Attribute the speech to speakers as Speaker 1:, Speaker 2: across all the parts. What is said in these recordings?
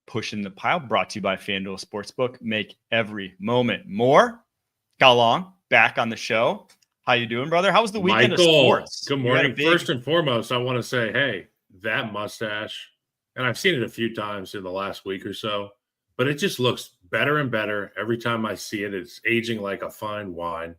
Speaker 1: Pushing the Pile, brought to you by FanDuel Sportsbook. Make every moment more. Kyle Long, back on the show. How you doing, brother? How was the weekend of sports?
Speaker 2: Good morning. First and foremost, I want to say, hey, that mustache, and I've seen it a few times in the last week or so, but it just looks better and better every time I see it. It's aging like a fine wine,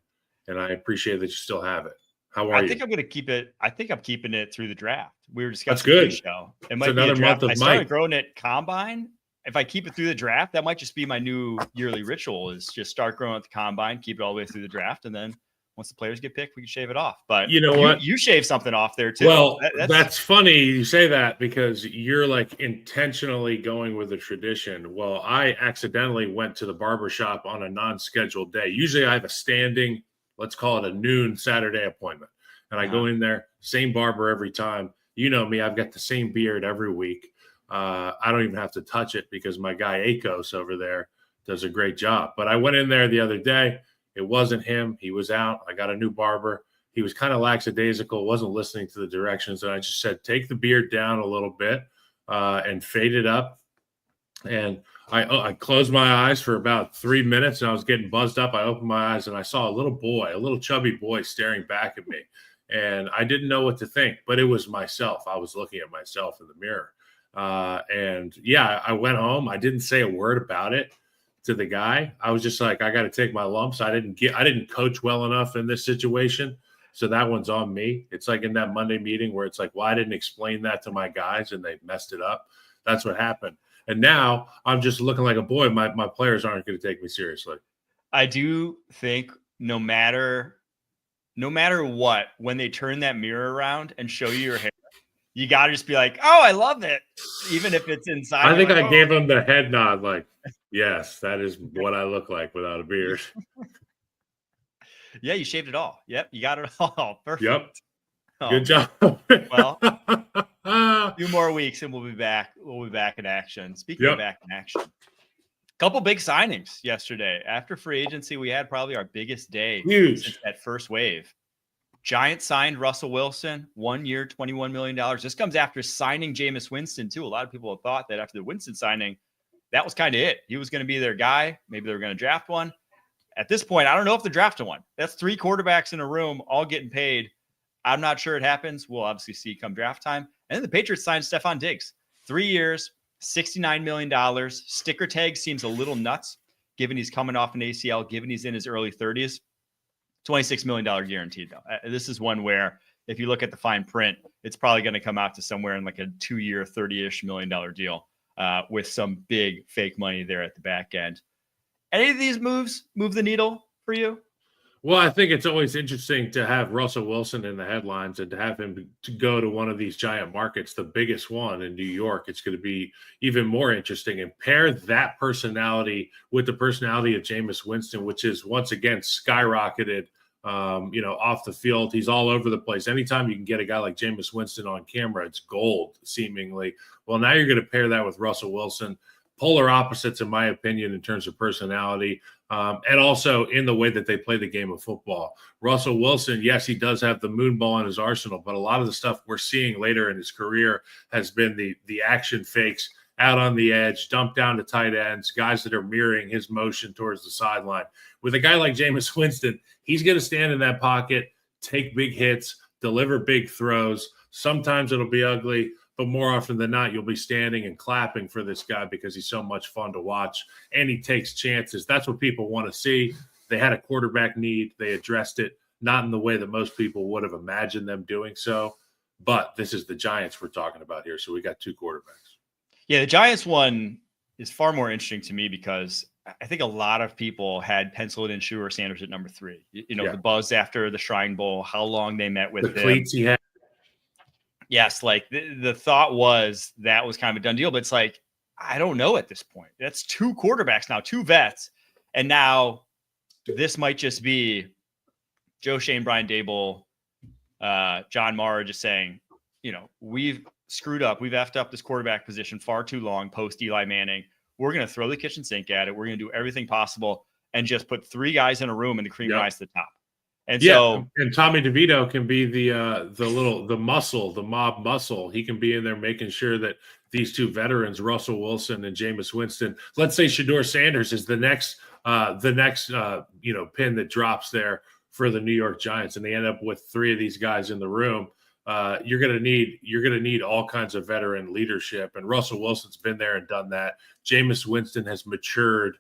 Speaker 2: and I appreciate that you still have it. How are you?
Speaker 1: I think I'm going to keep it. I think I'm keeping it through the draft. We were discussing
Speaker 2: That's good.
Speaker 1: Show. It might be a draft. I started growing it combine. If I keep it through the draft, that might just be my new yearly ritual, is just start growing at the combine, keep it all the way through the draft, and then once the players get picked, we can shave it off. But
Speaker 2: you know what?
Speaker 1: You shave something off there too.
Speaker 2: Well, that's funny you say that, because you're like intentionally going with a tradition. Well, I accidentally went to the barbershop on a non-scheduled day. Usually I have a standing, let's call it a noon Saturday appointment. And I go in there, same barber every time. You know me, I've got the same beard every week. I don't even have to touch it because my guy Akos over there does a great job. But I went in there the other day. It wasn't him. He was out. I got a new barber. He was kind of lackadaisical, wasn't listening to the directions. And I just said, take the beard down a little bit and fade it up. And I closed my eyes for about 3 minutes, and I was getting buzzed up. I opened my eyes, and I saw a little chubby boy staring back at me. And I didn't know what to think, but it was myself. I was looking at myself in the mirror. I went home. I didn't say a word about it to the guy. I was just like, I got to take my lumps. I didn't coach well enough in this situation. So that one's on me. It's like in that Monday meeting where it's like, well, I didn't explain that to my guys and they messed it up. That's what happened. And now I'm just looking like a boy. My players aren't going to take me seriously.
Speaker 1: I do think no matter what, when they turn that mirror around and show you your hair, you got to just be like, oh, I love it. Even if it's inside.
Speaker 2: I think I gave him the head nod. Like, yes, that is what I look like without a beard.
Speaker 1: Yeah, you shaved it all. Yep, you got it all. Perfect.
Speaker 2: Yep.
Speaker 1: Oh,
Speaker 2: good job.
Speaker 1: Well, a few more weeks and we'll be back. We'll be back in action. Speaking of back in action, couple big signings yesterday. After free agency, we had probably our biggest day since that first wave. Giants signed Russel Wilson, 1 year, $21 million. This comes after signing Jameis Winston, too. A lot of people have thought that after the Winston signing, that was kind of it. He was going to be their guy. Maybe they were going to draft one. At this point, I don't know if they're drafting one. That's 3 quarterbacks in a room, all getting paid. I'm not sure it happens. We'll obviously see come draft time. And then the Patriots signed Stefon Diggs. 3 years, $69 million. Sticker tag seems a little nuts, given he's coming off an ACL, given he's in his early 30s. $26 million guaranteed, though. This is one where, if you look at the fine print, it's probably going to come out to somewhere in like a 2-year, $30-ish million deal with some big fake money there at the back end. Any of these moves move the needle for you?
Speaker 2: Well, I think it's always interesting to have Russell Wilson in the headlines and to have him to go to one of these giant markets, the biggest one in New York. It's going to be even more interesting, and pair that personality with the personality of Jameis Winston, which is once again skyrocketed. Off the field, he's all over the place. Anytime you can get a guy like Jameis Winston on camera, it's gold, seemingly. Well, now you're going to pair that with Russell Wilson. Polar opposites, in my opinion, in terms of personality, and also in the way that they play the game of football. Russell Wilson, yes, he does have the moon ball in his arsenal, but a lot of the stuff we're seeing later in his career has been the action fakes out on the edge, dump down to tight ends, guys that are mirroring his motion towards the sideline. With a guy like Jameis Winston, he's going to stand in that pocket, take big hits, deliver big throws. Sometimes it'll be ugly, but more often than not, you'll be standing and clapping for this guy because he's so much fun to watch, and he takes chances. That's what people want to see. They had a quarterback need. They addressed it, not in the way that most people would have imagined them doing so, but this is the Giants we're talking about here, so we got 2 quarterbacks.
Speaker 1: Yeah, the Giants one is far more interesting to me because I think a lot of people had penciled in Shedeur Sanders at number 3. The buzz after the Shrine Bowl, how long they met with
Speaker 2: the cleats he had.
Speaker 1: Yes, like the thought was that was kind of a done deal, but it's like, I don't know at this point. That's 2 quarterbacks now, 2 vets. And now this might just be Joe Shane, Brian Dable, John Mara just saying, we've screwed up. We've effed up this quarterback position far too long post Eli Manning. We're going to throw the kitchen sink at it. We're going to do everything possible and just put 3 guys in a room and the cream rise to the top. And
Speaker 2: and Tommy DeVito can be the mob muscle. He can be in there making sure that these two veterans, Russell Wilson and Jameis Winston. Let's say Shedeur Sanders is the next pin that drops there for the New York Giants, and they end up with three of these guys in the room. You're gonna need all kinds of veteran leadership, and Russell Wilson's been there and done that. Jameis Winston has matured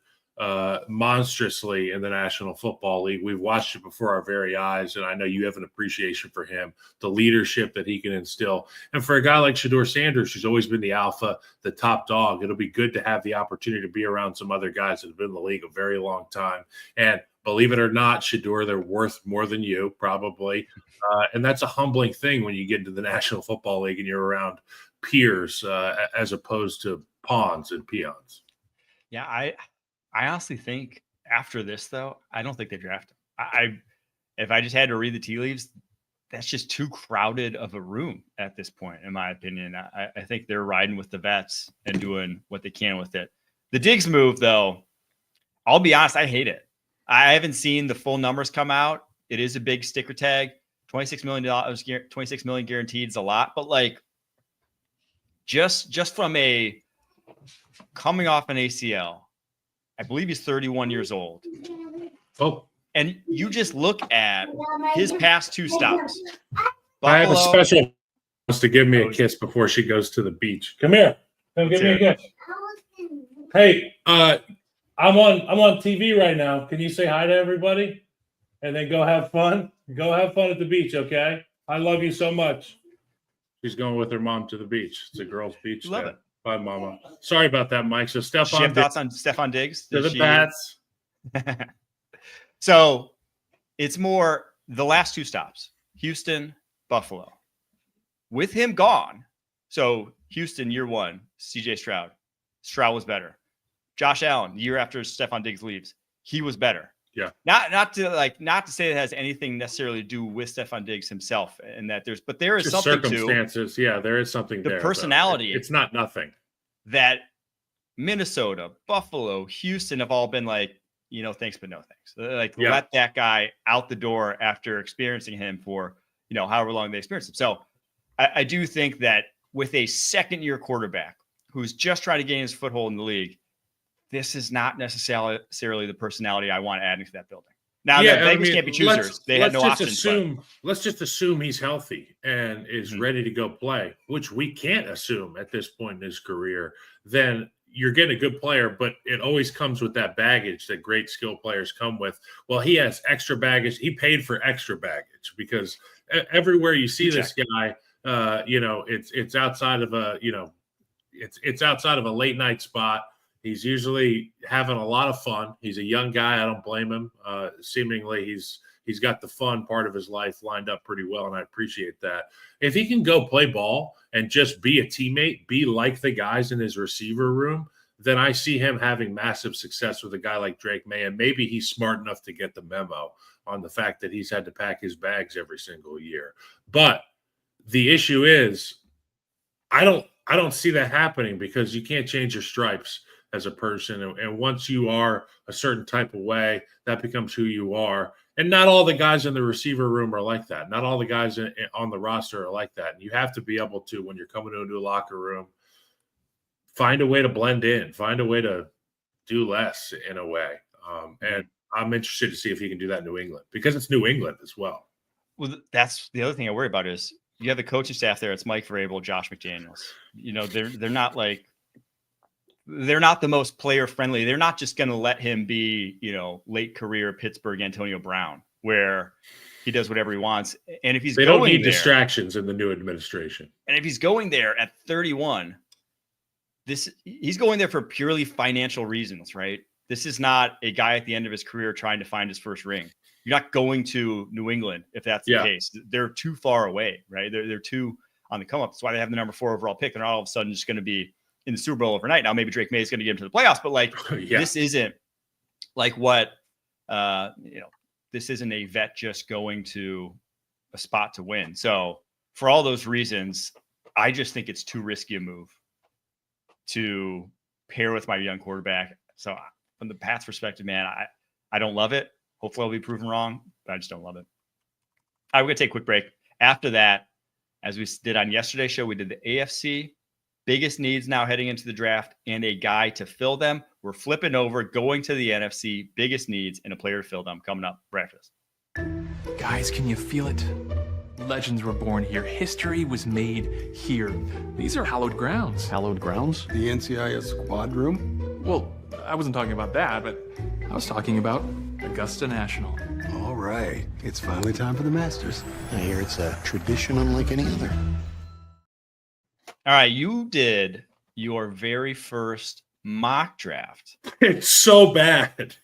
Speaker 2: monstrously in the National Football League. We've watched it before our very eyes, and I know you have an appreciation for him, the leadership that he can instill. And for a guy like Shedeur Sanders, who's always been the alpha, the top dog, it'll be good to have the opportunity to be around some other guys that have been in the league a very long time. And believe it or not, Shedeur, they're worth more than you, probably. And that's a humbling thing when you get into the National Football League and you're around peers as opposed to pawns and peons.
Speaker 1: Yeah, I honestly think after this, though, I don't think they draft him. If I just had to read the tea leaves, that's just too crowded of a room at this point, in my opinion. I think they're riding with the vets and doing what they can with it. The Diggs move, though, I'll be honest, I hate it. I haven't seen the full numbers come out. It is a big sticker tag. $26 million, $26 million guaranteed is a lot, but like just from a coming off an ACL, I believe he's 31 years old.
Speaker 2: Oh,
Speaker 1: and you just look at his past two stops.
Speaker 2: I have a special wants to give me a kiss before she goes to the beach. Come here. Come give me a kiss. Hey, I'm on TV right now. Can you say hi to everybody? And then go have fun. Go have fun at the beach, okay? I love you so much. She's going with her mom to the beach. It's a girls' beach.
Speaker 1: Love it.
Speaker 2: Bye, Mama. Sorry about that, Mike. So Stefon,
Speaker 1: she have thoughts on Stefon Diggs?
Speaker 2: To the Pats.
Speaker 1: So it's more the last two stops: Houston, Buffalo. With him gone, so Houston year one, C.J. Stroud. Stroud was better. Josh Allen, the year after Stefon Diggs leaves, he was better.
Speaker 2: Yeah.
Speaker 1: Not to say it has anything necessarily to do with Stefon Diggs himself, and that there is
Speaker 2: just
Speaker 1: something
Speaker 2: circumstances. Yeah, there is something
Speaker 1: the
Speaker 2: there.
Speaker 1: Personality.
Speaker 2: It's not nothing.
Speaker 1: That Minnesota, Buffalo, Houston have all been like, thanks, but no thanks. Let that guy out the door after experiencing him for, however long they experienced him. So I do think that with a second-year quarterback who's just trying to gain his foothold in the league, this is not necessarily the personality I want adding to that building. Now, the Vegas can't be choosers. They had no options.
Speaker 2: Let's just assume he's healthy and is ready to go play, which we can't assume at this point in his career. Then you're getting a good player, but it always comes with that baggage that great skill players come with. Well, he has extra baggage. He paid for extra baggage because everywhere you see this guy, it's outside of it's outside of a late night spot. He's usually having a lot of fun. He's a young guy. I don't blame him. Seemingly, he's got the fun part of his life lined up pretty well, and I appreciate that. If he can go play ball and just be a teammate, be like the guys in his receiver room, then I see him having massive success with a guy like Drake Maye, and maybe he's smart enough to get the memo on the fact that he's had to pack his bags every single year. But the issue is, I don't see that happening because you can't change your stripes as a person. And once you are a certain type of way, that becomes who you are. And not all the guys in the receiver room are like that. Not all the guys on the roster are like that. And you have to be able to, when you're coming into a locker room, find a way to blend in, find a way to do less in a way. And I'm interested to see if he can do that in New England because it's New England as well.
Speaker 1: Well, that's the other thing I worry about is you have the coaching staff there. It's Mike Vrabel, Josh McDaniels. They're not like, they're not the most player friendly. They're not just going to let him be, late career Pittsburgh Antonio Brown, where he does whatever he wants. And if
Speaker 2: they don't need distractions in the new administration.
Speaker 1: And if he's going there at 31, he's going there for purely financial reasons, right? This is not a guy at the end of his career trying to find his first ring. You're not going to New England if that's the case. They're too far away, right? They're too on the come up. That's why they have the number 4 overall pick. They're not all of a sudden just going to be in the Super Bowl overnight. Now, maybe Drake Maye is going to get him to the playoffs, but this isn't like what, this isn't a vet just going to a spot to win. So for all those reasons, I just think it's too risky a move to pair with my young quarterback. So from the Pats perspective, man, I don't love it. Hopefully I'll be proven wrong, but I just don't love it. All right, we're going to take a quick break. After that, as we did on yesterday's show, we did the AFC biggest needs now heading into the draft and a guy to fill them. We're flipping over, going to the NFC, biggest needs and a player to fill them coming up breakfast.
Speaker 3: Guys, can you feel it? Legends were born here. History was made here. These are hallowed grounds.
Speaker 4: Hallowed grounds? The NCIS squad room?
Speaker 3: Well, I wasn't talking about that, but I was talking about Augusta National.
Speaker 4: All right. It's finally time for the Masters. I hear it's a tradition unlike any other.
Speaker 1: All right, you did your very first mock draft.
Speaker 2: It's so bad.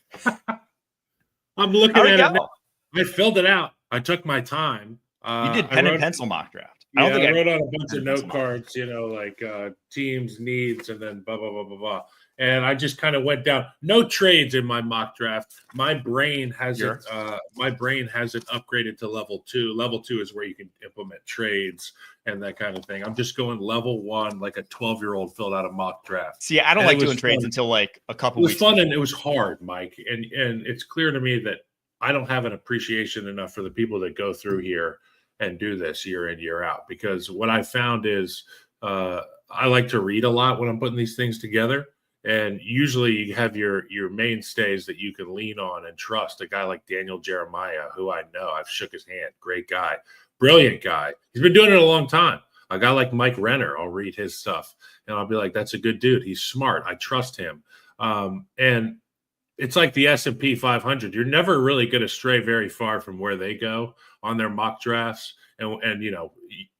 Speaker 2: I'm looking at it now. I filled it out. I took my time.
Speaker 1: You did pen and pencil mock draft.
Speaker 2: I wrote on a bunch of note cards, like teams, needs, and then blah, blah, blah, blah, blah. And I just kind of went down. No trades in my mock draft. My brain hasn't upgraded to level 2. Level 2 is where you can implement trades and that kind of thing. I'm just going level 1, like a 12-year-old filled out a mock draft.
Speaker 1: See, I don't like doing trades until like a couple weeks.
Speaker 2: It was fun and it was hard, Mike. And it's clear to me that I don't have an appreciation enough for the people that go through here and do this year in, year out. Because what I found is I like to read a lot when I'm putting these things together. And usually you have your mainstays that you can lean on and trust. A guy like Daniel Jeremiah, who I know, I've shook his hand. Great guy. Brilliant guy. He's been doing it a long time. A guy like Mike Renner, I'll read his stuff. And I'll be like, that's a good dude. He's smart. I trust him. And it's like the S&P 500. You're never really going to stray very far from where they go on their mock drafts. And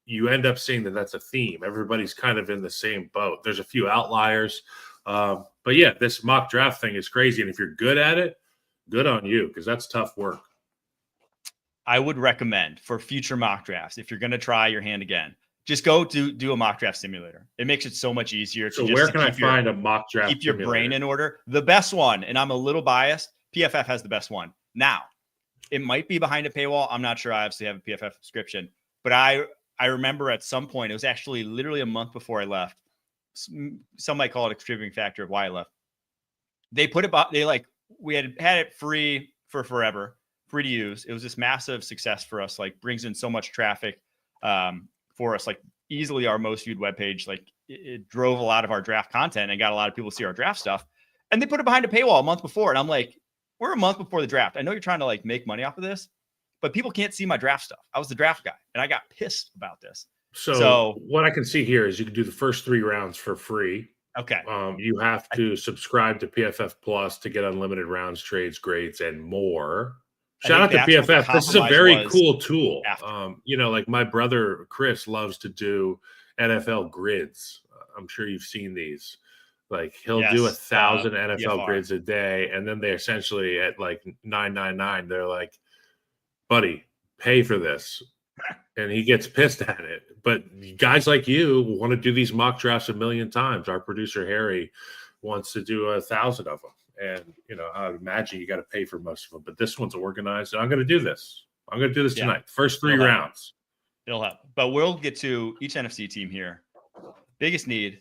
Speaker 2: you end up seeing that that's a theme. Everybody's kind of in the same boat. There's a few outliers. But yeah, this mock draft thing is crazy. And if you're good at it, good on you, because that's tough work.
Speaker 1: I would recommend for future mock drafts, if you're going to try your hand again, just go do a mock draft simulator. It makes it so much easier.
Speaker 2: So where can I find a mock draft
Speaker 1: keep your brain in order? The best one, and I'm a little biased, PFF has the best one. Now, it might be behind a paywall. I'm not sure. I obviously have a PFF subscription. But I remember at some point, it was actually literally a month before I left, some might call it a contributing factor of why I left. They put it, we had it free for forever, free to use. It was this massive success for us, brings in so much traffic for us, easily our most viewed webpage. It drove a lot of our draft content and got a lot of people to see our draft stuff. And they put it behind a paywall a month before. And I'm like, we're a month before the draft. I know you're trying to make money off of this, but people can't see my draft stuff. I was the draft guy and I got pissed about this.
Speaker 2: So what I can see here is you can do the first 3 rounds for free.
Speaker 1: Okay.
Speaker 2: You have to subscribe to PFF Plus to get unlimited rounds, trades, grades, and more. Shout out to PFF. This is a very cool tool. Like my brother Chris loves to do NFL grids. I'm sure you've seen these. He'll do 1,000 NFL grids a day, and then they essentially at $9.99, they're like, buddy, pay for this. And he gets pissed at it. But guys like you want to do these mock drafts a million times. Our producer, Harry, wants to do 1,000 of them. And, I would imagine you got to pay for most of them. But this one's organized. And I'm going to do this. I'm going to do this tonight. First 3 rounds.
Speaker 1: It'll happen. But we'll get to each NFC team here. Biggest need.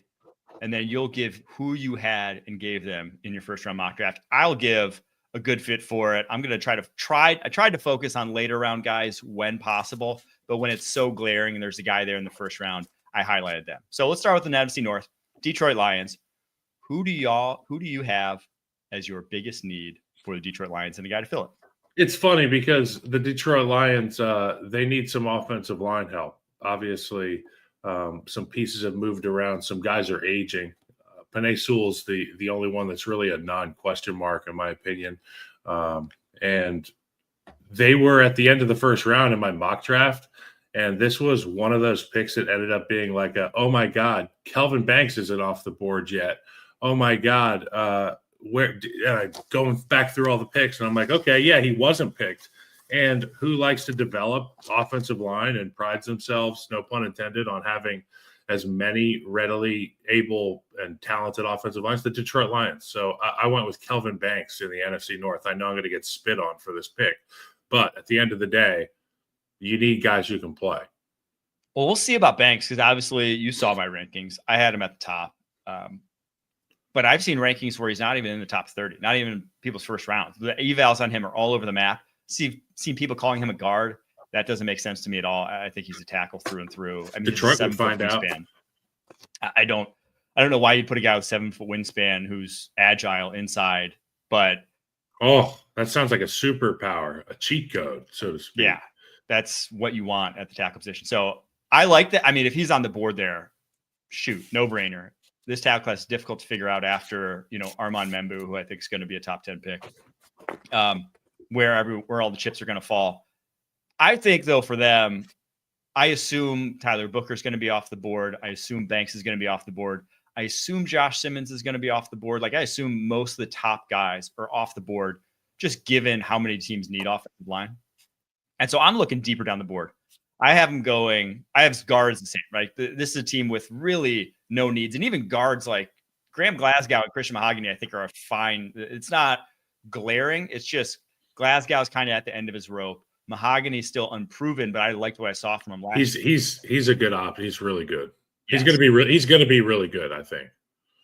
Speaker 1: And then you'll give who you had and gave them in your first round mock draft. I'll give a good fit for it. I'm going to I tried to focus on later round guys when possible, but when it's so glaring and there's a guy there in the first round, I highlighted them. So let's start with the NFC North, Detroit Lions. Who do you have as your biggest need for the Detroit Lions and the guy to fill it?
Speaker 2: It's funny because the Detroit Lions, they need some offensive line help. Obviously, some pieces have moved around. Some guys are aging. Penei Sewell's the only one that's really a non-question mark, in my opinion. And they were at the end of the first round in my mock draft. And this was one of those picks that ended up being oh my God, Kelvin Banks isn't off the board yet. Oh my God. Going back through all the picks. And I'm like, okay, yeah, he wasn't picked. And who likes to develop offensive line and prides themselves, no pun intended, on having as many readily able and talented offensive lines? The Detroit Lions. So I went with Kelvin Banks in the NFC North. I know I'm going to get spit on for this pick, but at the end of the day, you need guys who can play.
Speaker 1: Well, we'll see about Banks because obviously you saw my rankings. I had him at the top. But I've seen rankings where he's not even in the top 30, not even people's first round. The evals on him are all over the map. Seen people calling him a guard. That doesn't make sense to me at all. I think he's a tackle through and through. I mean,
Speaker 2: Detroit would find out.
Speaker 1: I don't know why you'd put a guy with 7-foot wingspan who's agile inside, but
Speaker 2: that sounds like a superpower, a cheat code, so to speak.
Speaker 1: Yeah, that's what you want at the tackle position. So I like that. I mean, if he's on the board there, shoot, no brainer. This tackle class is difficult to figure out after, Armand Membu, who I think is going to be a top 10 pick, where all the chips are going to fall. I think, though, for them, I assume Tyler Booker is going to be off the board. I assume Banks is going to be off the board. I assume Josh Simmons is going to be off the board. Like, I assume most of the top guys are off the board, just given how many teams need offensive line. And so I'm looking deeper down the board. I have guards the same, right? This is a team with really no needs. And even guards like Graham Glasgow and Christian Mahogany, I think, are fine. It's not glaring. It's just Glasgow's kind of at the end of his rope. Mahogany's still unproven, but I liked what I saw from him last year.
Speaker 2: He's a good op. He's really good.
Speaker 1: Yes.
Speaker 2: He's going to be really good, I think.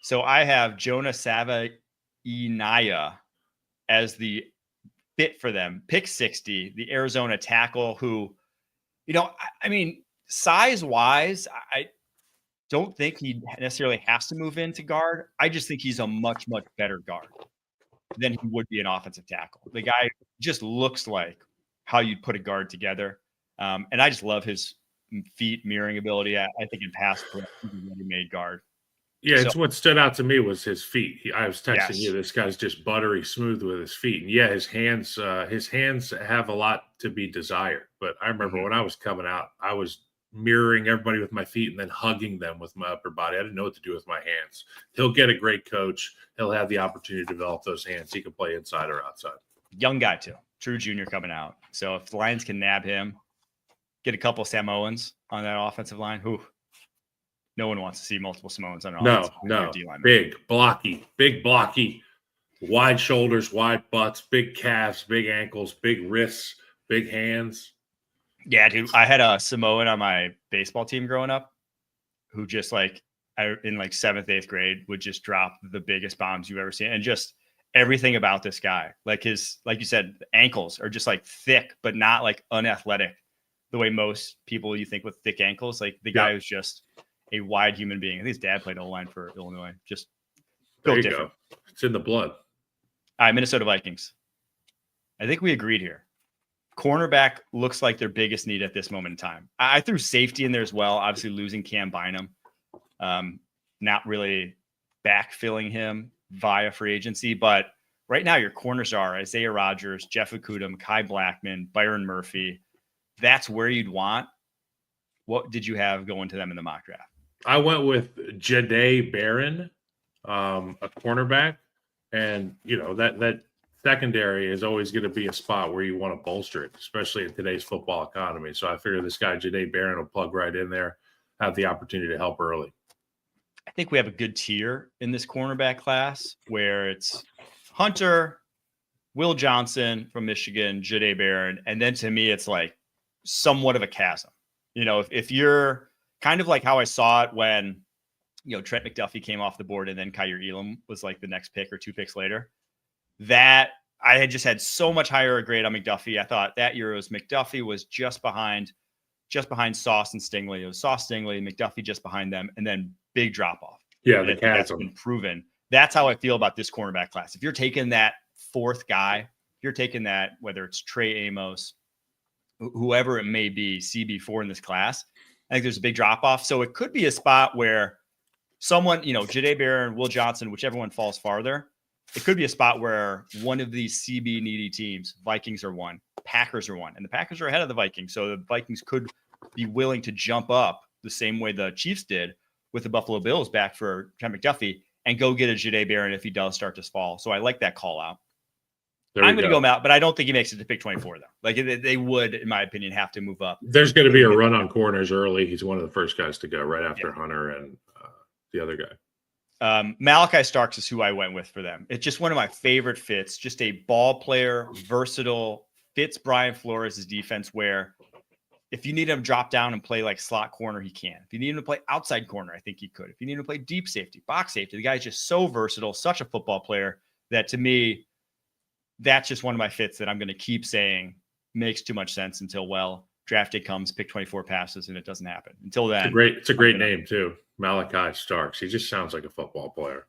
Speaker 1: So I have Jonah Sava-Inaya as the fit for them. Pick 60, the Arizona tackle who, I mean, size-wise, I don't think he necessarily has to move into guard. I just think he's a much, much better guard than he would be an offensive tackle. The guy just looks like how you'd put a guard together. And I just love his feet mirroring ability. I think in pass pro, he's a ready-made guard.
Speaker 2: Yeah, it's what stood out to me was his feet. I was texting you, this guy's just buttery smooth with his feet. And yeah, his hands have a lot to be desired. But I remember when I was coming out, I was mirroring everybody with my feet and then hugging them with my upper body. I didn't know what to do with my hands. He'll get a great coach. He'll have the opportunity to develop those hands. He can play inside or outside.
Speaker 1: Young guy too. True junior coming out. So if the Lions can nab him, get a couple Samoans on that offensive line, no one wants to see multiple Samoans on an offensive line.
Speaker 2: No. Big, blocky, wide shoulders, wide butts, big calves, big ankles, big wrists, big hands.
Speaker 1: Yeah, dude. I had a Samoan on my baseball team growing up who just in 7th, 8th grade would just drop the biggest bombs you've ever seen. And just everything about this guy, like you said, the ankles are just like thick, but not like unathletic the way most people you think with thick ankles. Like the guy who's just a wide human being. I think his dad played O-line for Illinois. Just built different.
Speaker 2: Go. It's in the blood.
Speaker 1: All right, Minnesota Vikings. I think we agreed here. Cornerback looks like their biggest need at this moment in time. I threw safety in there as well. Obviously losing Cam Bynum. Not really backfilling him via free agency, but right now your corners are Isaiah Rodgers, Jeff Okudah, Kai Blackman, Byron Murphy. That's where you'd want. What did you have going to them in the mock draft?
Speaker 2: I went with Jahdae Barron, a cornerback, and that secondary is always going to be a spot where you want to bolster it, especially in today's football economy. So I figure this guy Jahdae Barron will plug right in there, have the opportunity to help early.
Speaker 1: I think we have a good tier in this cornerback class where it's Hunter, Will Johnson from Michigan, Jahdae Barron, and then to me it's like somewhat of a chasm. If you're kind of like how I saw it when, Trent McDuffie came off the board and then Kyer Elam was like the next pick or 2 picks later, that I had just had so much higher a grade on McDuffie. I thought that year McDuffie was just behind Sauce and Stingley. It was Sauce, Stingley, McDuffie just behind them, and then big drop off.
Speaker 2: Yeah, the chasm.
Speaker 1: That's been proven. That's how I feel about this cornerback class. If you're taking that 4th guy, if you're taking that, whether it's Trey Amos, whoever it may be, CB4 in this class, I think there's a big drop off. So it could be a spot where someone, Jahdae Barron, Will Johnson, whichever one falls farther, it could be a spot where one of these CB needy teams, Vikings are one, Packers are one, and the Packers are ahead of the Vikings. So the Vikings could be willing to jump up the same way the Chiefs did with the Buffalo Bills back for Trent McDuffie and go get a Jahdae Barron if he does start to fall. So I like that call out. I'm going to go out, but I don't think he makes it to pick 24 though. Like they would, in my opinion, have to move up.
Speaker 2: There's going to be a run on corners early. He's one of the first guys to go right after Hunter and the other guy.
Speaker 1: Malachi Starks is who I went with for them. It's just one of my favorite fits. Just a ball player, versatile, fits Brian Flores' defense where if you need him to drop down and play like slot corner, he can. If you need him to play outside corner, I think he could. If you need him to play deep safety, box safety, the guy's just so versatile, such a football player that to me, that's just one of my fits that I'm going to keep saying makes too much sense until, draft day comes, pick 24 passes, and it doesn't happen. Until then,
Speaker 2: it's a great name too, Malachi Starks. He just sounds like a football player.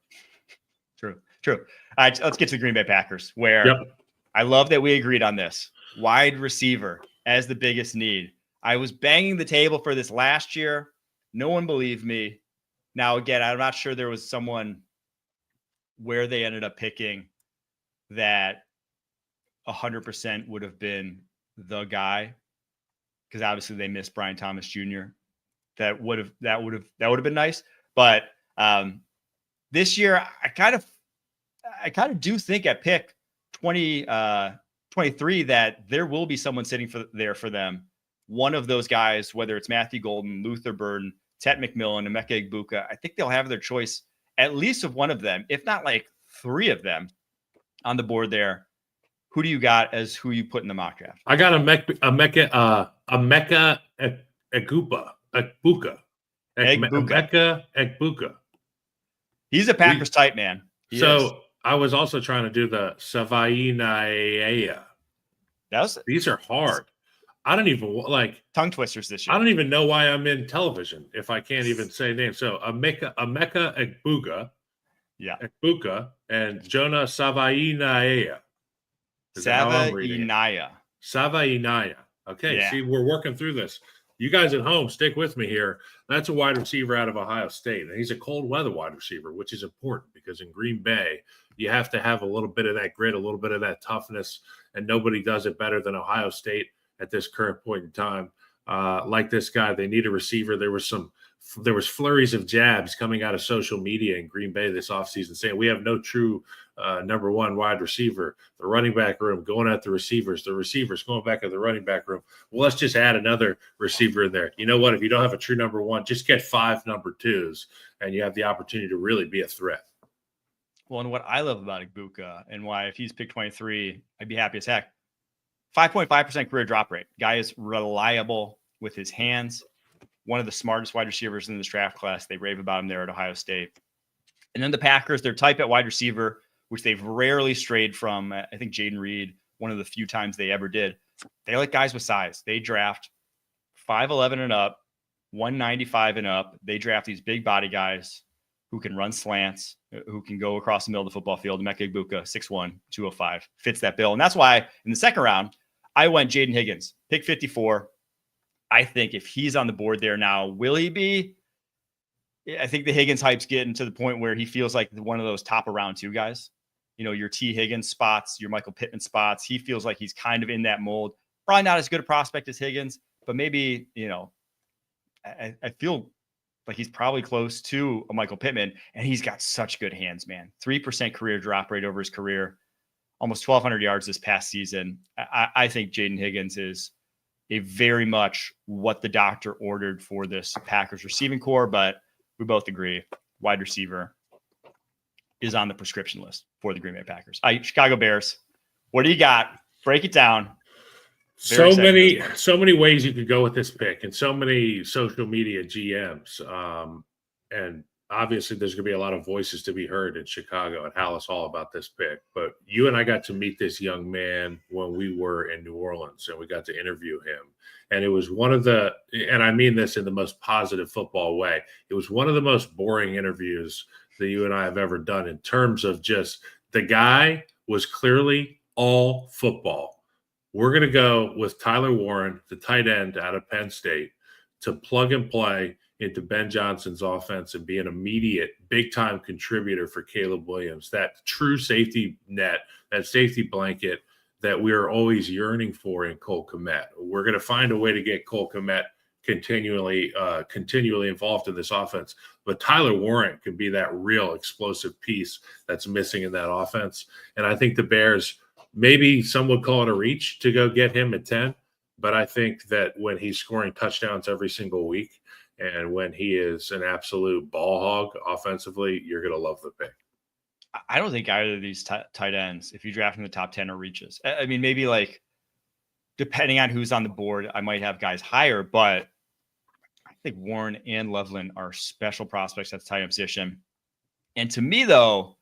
Speaker 1: True. All right, let's get to the Green Bay Packers, where I love that we agreed on this. Wide receiver as the biggest need. I was banging the table for this last year. No one believed me. Now, again, I'm not sure there was someone where they ended up picking that 100% would have been the guy, because obviously they missed Brian Thomas Jr. That would have been nice. But this year, I kind of do think at pick 23 that there will be someone sitting for them. One of those guys, whether it's Matthew Golden, Luther Burden, Tet McMillan, Emeka Egbuka, I think they'll have their choice at least of one of them, if not like three of them on the board there. Who do you got as who you put in the mock draft?
Speaker 2: I got Emeka Egbuka.
Speaker 1: He's a Packers type, man.
Speaker 2: I was also trying to do the Savai Naea. These are hard. I don't even like
Speaker 1: tongue twisters this year.
Speaker 2: I don't even know why I'm in television if I can't even say names. So Emeka Egbuka, Egbuka, and Jonah Savai Naea. Okay, see, we're working through this. You guys at home, stick with me here. That's a wide receiver out of Ohio State, and he's a cold weather wide receiver, which is important because in Green Bay, you have to have a little bit of that grit, a little bit of that toughness, and nobody does it better than Ohio State at this current point in time. Like this guy, they need a receiver. There was flurries of jabs coming out of social media in Green Bay this offseason saying we have no true number one wide receiver. The running back room going at the receivers going back at the running back room. Well, let's just add another receiver in there. You know what? If you don't have a true number one, just get 5 number twos, and you have the opportunity to really be a threat.
Speaker 1: Well, and what I love about Egbuka and why if he's picked 23, I'd be happy as heck. 5.5% career drop rate. Guy is reliable with his hands. One of the smartest wide receivers in this draft class. They rave about him there at Ohio State. And then the Packers, they're type at wide receiver, which they've rarely strayed from. I think Jaden Reed, one of the few times they ever did. They like guys with size. They draft 5'11 and up, 195 and up. They draft these big body guys who can run slants, who can go across the middle of the football field. Emeka Egbuka, 6'1", 205, fits that bill. And that's why in the second round, I went Jaden Higgins, pick 54. I think if he's on the board there now, will he be? I think the Higgins hype's getting to the point where he feels like one of those top of round 2 guys. You know, your T. Higgins spots, your Michael Pittman spots. He feels like he's kind of in that mold. Probably not as good a prospect as Higgins, but maybe, you know, I feel like he's probably close to a Michael Pittman, and he's got such good hands, man. 3% career drop rate over his career, almost 1,200 yards this past season. I think Jaden Higgins is a very much what the doctor ordered for this Packers receiving core, but we both agree wide receiver is on the prescription list for the Green Bay Packers. Chicago Bears, what do you got? Break it down.
Speaker 2: So many ways you could go with this pick, and so many social media GMs. And obviously there's going to be a lot of voices to be heard in Chicago at Hallis Hall about this pick. But you and I got to meet this young man when we were in New Orleans, and we got to interview him. And it was one of the, and I mean this in the most positive football way, it was one of the most boring interviews that you and I have ever done in terms of just the guy was clearly all football. We're going to go with Tyler Warren, the tight end out of Penn State, to plug and play into Ben Johnson's offense and be an immediate big-time contributor for Caleb Williams, that true safety net, that safety blanket that we are always yearning for in Cole Kmet. We're going to find a way to get Cole Kmet continually involved in this offense. But Tyler Warren can be that real explosive piece that's missing in that offense. And I think the Bears, maybe some would call it a reach to go get him at 10. But I think that when he's scoring touchdowns every single week and when he is an absolute ball hog offensively, you're going to love the pick.
Speaker 1: I don't think either of these tight ends, if you draft in the top 10, are reaches. I mean, maybe like depending on who's on the board, I might have guys higher, but I think Warren and Loveland are special prospects at the tight end position. And to me, though,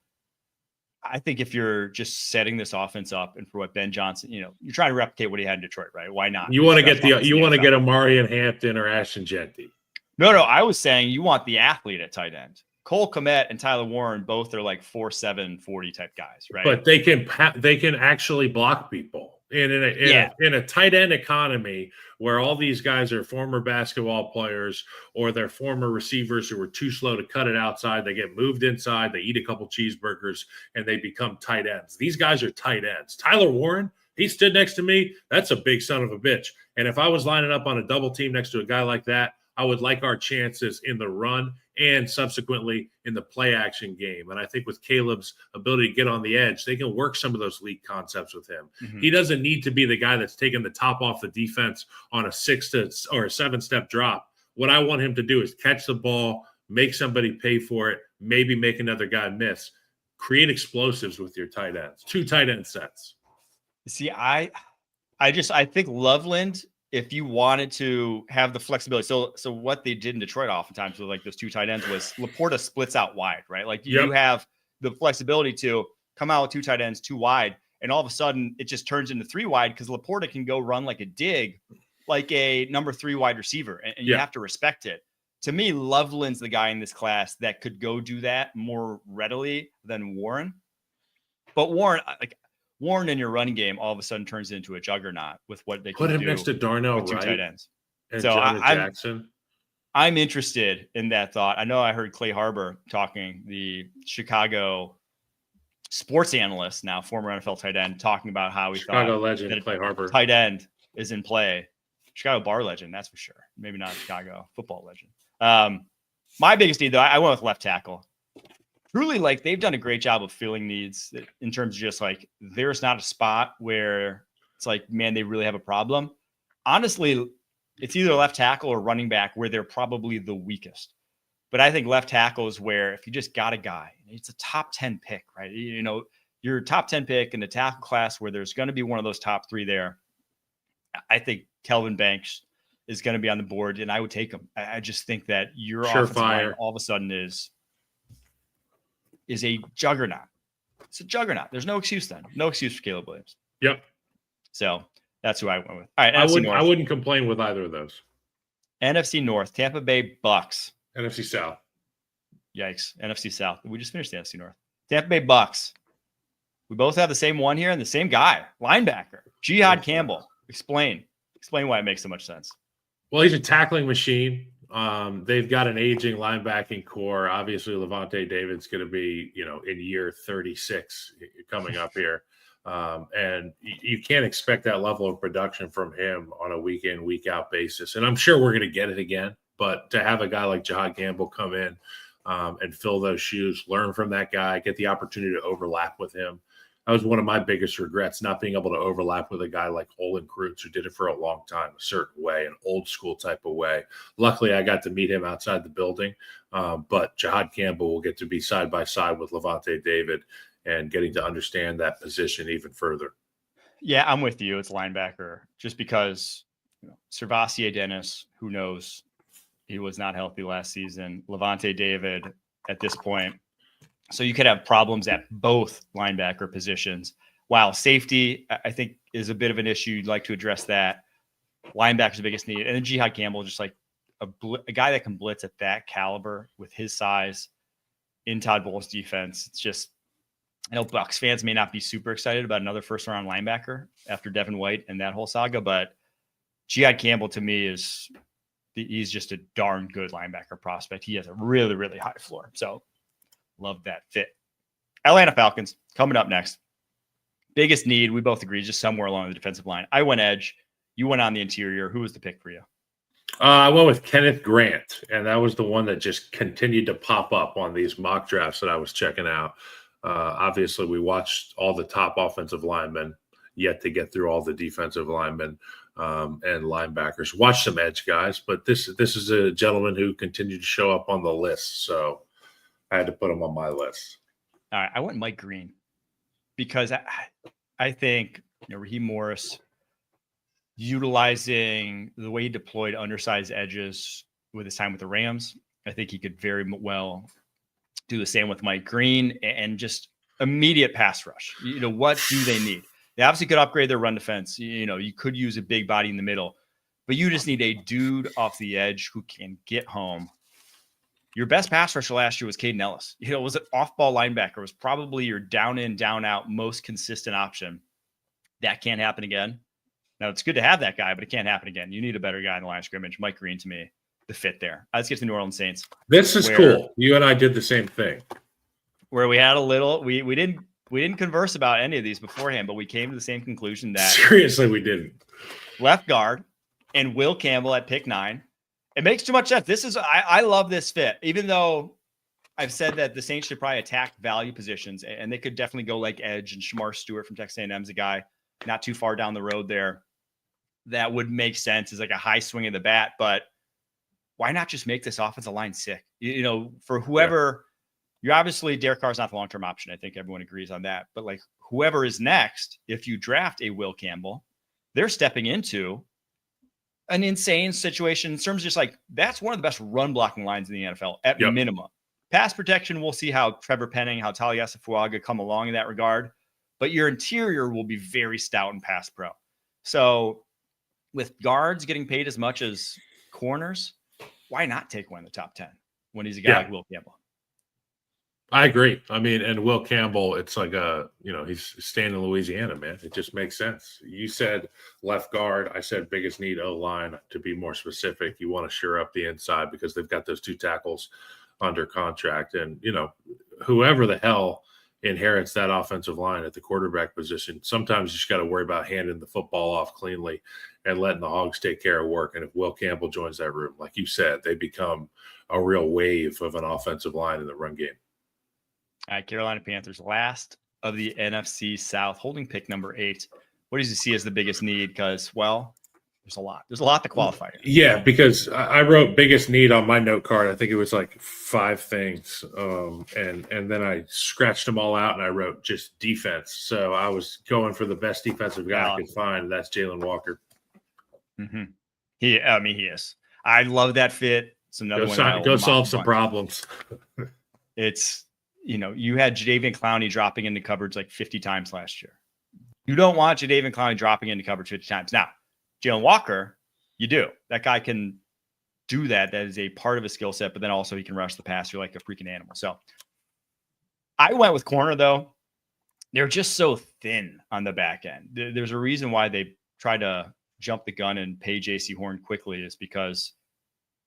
Speaker 1: I think if you're just setting this offense up and for what Ben Johnson, you're trying to replicate what he had in Detroit, right? Why not?
Speaker 2: You want to get Amari and Hampton or Ashton Genty.
Speaker 1: No, I was saying you want the athlete at tight end. Cole Kmet and Tyler Warren, both are like 4'7", 40 type guys, right?
Speaker 2: But they can actually block people. And in a tight end economy where all these guys are former basketball players or they're former receivers who were too slow to cut it outside, they get moved inside, they eat a couple cheeseburgers, and they become tight ends. These guys are tight ends. Tyler Warren, he stood next to me. That's a big son of a bitch. And if I was lining up on a double team next to a guy like that, I would like our chances in the run and subsequently in the play action game. And I think with Caleb's ability to get on the edge, they can work some of those leak concepts with him. Mm-hmm. He doesn't need to be the guy that's taking the top off the defense on a 6 or 7-step drop. What I want him to do is catch the ball, make somebody pay for it, maybe make another guy miss, create explosives with your tight ends, 2 tight end sets.
Speaker 1: See, I think Loveland, if you wanted to have the flexibility, so what they did in Detroit oftentimes with like those 2 tight ends was Laporta splits out wide, right? Like you have the flexibility to come out with 2 tight ends, 2 wide, and all of a sudden it just turns into 3 wide because Laporta can go run like a dig, like a number 3 wide receiver, and you have to respect it. To me, Loveland's the guy in this class that could go do that more readily than Warren. But Warren in your running game all of a sudden turns into a juggernaut with what they can
Speaker 2: put him
Speaker 1: do
Speaker 2: next to Darnell
Speaker 1: with 2 tight ends.
Speaker 2: And so Jackson.
Speaker 1: I'm interested in that thought. I know I heard Clay Harbor talking, the Chicago sports analyst, now former NFL tight end, talking about how he
Speaker 2: Chicago
Speaker 1: thought
Speaker 2: legend
Speaker 1: that
Speaker 2: Clay Harbor
Speaker 1: tight end is in play. Chicago bar legend, that's for sure. Maybe not Chicago football legend. My biggest need, though, I went with left tackle. Truly, like, they've done a great job of filling needs in terms of just like there's not a spot where it's like, man, they really have a problem. Honestly, it's either left tackle or running back where they're probably the weakest. But I think left tackle is where if you just got a guy, it's a top 10 pick, right? Your top 10 pick in the tackle class where there's going to be one of those top 3 there. I think Kelvin Banks is going to be on the board, and I would take him. I just think that your offensive line all of a sudden is a juggernaut. It's a juggernaut. There's no excuse then. No excuse for Caleb Williams.
Speaker 2: Yep.
Speaker 1: So that's who I went with. All right.
Speaker 2: I wouldn't complain with either of those.
Speaker 1: NFC North, Tampa Bay Bucks.
Speaker 2: NFC South.
Speaker 1: Yikes. NFC South. We just finished the NFC North. Tampa Bay Bucks. We both have the same one here and the same guy, linebacker, Jihad Campbell. Explain why it makes so much sense.
Speaker 2: Well, he's a tackling machine. They've got an aging linebacking core. Obviously, Levante David's going to be, in year 36 coming up here. And you can't expect that level of production from him on a week in, week out basis. And I'm sure we're going to get it again. But to have a guy like Jihad Campbell come in and fill those shoes, learn from that guy, get the opportunity to overlap with him. That was one of my biggest regrets, not being able to overlap with a guy like Olin Kreutz, who did it for a long time, a certain way, an old school type of way. Luckily, I got to meet him outside the building, but Jihad Campbell will get to be side by side with Levante David and getting to understand that position even further.
Speaker 1: Yeah, I'm with you. It's linebacker, just because Servassier Dennis, who knows, he was not healthy last season. Levante David at this point. So you could have problems at both linebacker positions. While safety, I think, is a bit of an issue. You'd like to address that. Linebacker's the biggest need. And then Jihad Campbell, just like a guy that can blitz at that caliber with his size in Todd Bowles' defense. It's just, I know Bucs fans may not be super excited about another first-round linebacker after Devin White and that whole saga, but Jihad Campbell, to me, he's just a darn good linebacker prospect. He has a really, really high floor. So love that fit. Atlanta Falcons coming up next. Biggest need, we both agree, just somewhere along the defensive line. I went edge. You went on the interior. Who was the pick for you?
Speaker 2: I went with Kenneth Grant, and that was the one that just continued to pop up on these mock drafts that I was checking out. Obviously, we watched all the top offensive linemen, yet to get through all the defensive linemen and linebackers. Watch some edge guys, but this is a gentleman who continued to show up on the list, so I had to put him on my list.
Speaker 1: All right, I went Mike Green because I think Raheem Morris utilizing the way he deployed undersized edges with his time with the Rams. I think he could very well do the same with Mike Green and just immediate pass rush. What do they need? They obviously could upgrade their run defense. You could use a big body in the middle, but you just need a dude off the edge who can get home. Your best pass rusher last year was Caden Ellis. Was an off-ball linebacker. It was probably your down in, down out, most consistent option. That can't happen again. Now, it's good to have that guy, but it can't happen again. You need a better guy in the line of scrimmage. Mike Green, to me, the fit there. Let's get to the New Orleans Saints.
Speaker 2: This is cool. You and I did the same thing.
Speaker 1: Where we had a little, we didn't converse about any of these beforehand, but we came to the same conclusion that
Speaker 2: seriously we didn't.
Speaker 1: Left guard and Will Campbell at pick 9. It makes too much sense. I love this fit, even though I've said that the Saints should probably attack value positions, and they could definitely go like edge, and Shamar Stewart from Texas A&M is a guy not too far down the road there. That would make sense as like a high swing of the bat, but why not just make this offensive line sick? For whoever you're obviously Derek Carr's not the long-term option. I think everyone agrees on that, but like whoever is next, if you draft a Will Campbell, they're stepping into an insane situation in terms of just like, that's one of the best run blocking lines in the NFL at minimum. Pass protection, we'll see how Trevor Penning, how Taliasa Fuaga come along in that regard, but your interior will be very stout and pass pro. So with guards getting paid as much as corners, why not take one in the top 10 when he's a guy like Will Campbell?
Speaker 2: I agree. I mean, and Will Campbell, it's like he's staying in Louisiana, man. It just makes sense. You said left guard. I said biggest need O-line. To be more specific, you want to shore up the inside because they've got those 2 tackles under contract. And, whoever the hell inherits that offensive line at the quarterback position, sometimes you just got to worry about handing the football off cleanly and letting the Hogs take care of work. And if Will Campbell joins that room, like you said, they become a real wave of an offensive line in the run game.
Speaker 1: All right, Carolina Panthers, last of the NFC South, holding pick number 8. What does you see as the biggest need? Because, there's a lot. There's a lot to qualify here.
Speaker 2: Yeah, because I wrote biggest need on my note card. I think it was like 5 things, and then I scratched them all out and I wrote just defense. So I was going for the best defensive guy I could find. And that's Jalen Walker.
Speaker 1: Mm-hmm. He is. I love that fit. It's another one.
Speaker 2: Go solve some problems.
Speaker 1: It's. You had Jadeveon Clowney dropping into coverage like 50 times last year. You don't want Jadeveon Clowney dropping into coverage 50 times. Now, Jalen Walker, you do. That guy can do that. That is a part of his skill set, but then also he can rush the passer like a freaking animal. So I went with corner, though. They're just so thin on the back end. There's a reason why they tried to jump the gun and pay J.C. Horn quickly is because